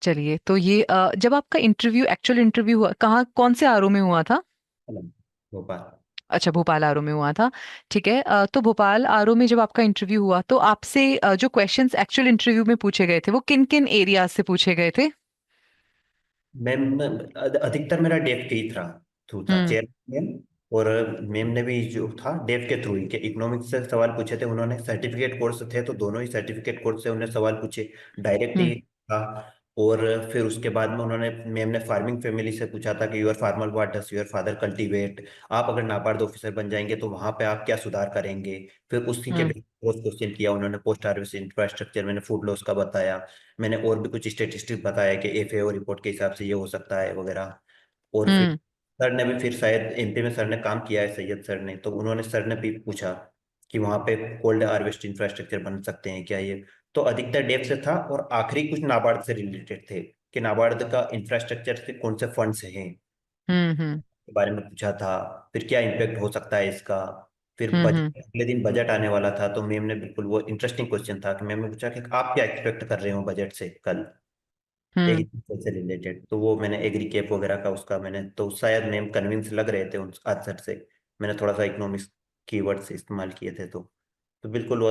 चलिए, तो ये जब आपका इंटरव्यू, एक्चुअल इंटरव्यू हुआ, कहाँ, कौन से आरओ में हुआ था? भोपाल। अच्छा, भोपाल आरओ में हुआ था। ठीक है। तो भोपाल आरओ में जब आपका इंटरव्यू हुआ तो आपसे जो क्वेश्चंस एक्चुअल इंटरव्यू में पूछे गए थे वो किन किन एरियाज से पूछे गए थे? मैम अधिकतर मेरा डेफ के ही थ्रू था, हम्म। Chair ma'am. और मैम ने भी जो था डेफ के थ्रू ही के इकोनॉमिक्स से सवाल पूछे थे उन्होंने। सर्टिफिकेट कोर्स थे तो दोनों ही सर्टिफिकेट कोर्स से उन्हें सवाल पूछे, डायरेक्ट हम्म। ही था। और फिर उसके बाद में उन्होंने, मैम ने फार्मिंग फैमिली से पूछा था कि your farmer, what does your father cultivate, आप अगर नाबार्ड ऑफिसर बन जाएंगे तो वहां पे आप क्या सुधार करेंगे। फिर उसी के हम्म। क्रॉस क्वेश्चन किया उन्होंने, पोस्ट हार्वेस्ट इंफ्रास्ट्रक्चर, मैंने फूड लॉस का बताया, मैंने और भी कुछ स्टेटिस्टिक्स बताया कि एफएओ रिपोर्ट के हिसाब से ये हो सकता है वगैरह। और फिर हम्म। सर ने भी, फिर शायद एमपी में सर ने काम किया है सैयद सर ने, तो उन्होंने, सर ने भी पूछा कि वहां पे कोल्ड हार्वेस्ट इंफ्रास्ट्रक्चर बन सकते हैं क्या ये। तो अधिकतर डेप से था और आखिरी कुछ नाबार्ड से रिलेटेड थे कि नाबार्ड का इंफ्रास्ट्रक्चर से कौन से फंड्स हैं हम्म। हम्म। के बारे में पूछा था। फिर क्या इम्पेक्ट हो सकता है इसका। फिर हम्म। बजट, अगले दिन बजट आने वाला था तो मैम ने, बिल्कुल वो इंटरेस्टिंग क्वेश्चन था कि मैम ने पूछा कि आप क्या एक्सपेक्ट कर रहे हो बजट से कल, हम्म। एग्रीकल्चर से रिलेटेड। तो वो मैंने एग्री कैप वगैरह का उसका मैंने, तो शायद मैम कन्विंस लग रहे थे उन आंसर से। मैंने थोड़ा सा इकोनॉमिक्स कीवर्ड्स इस्तेमाल किए थे तो बिल्कुल वो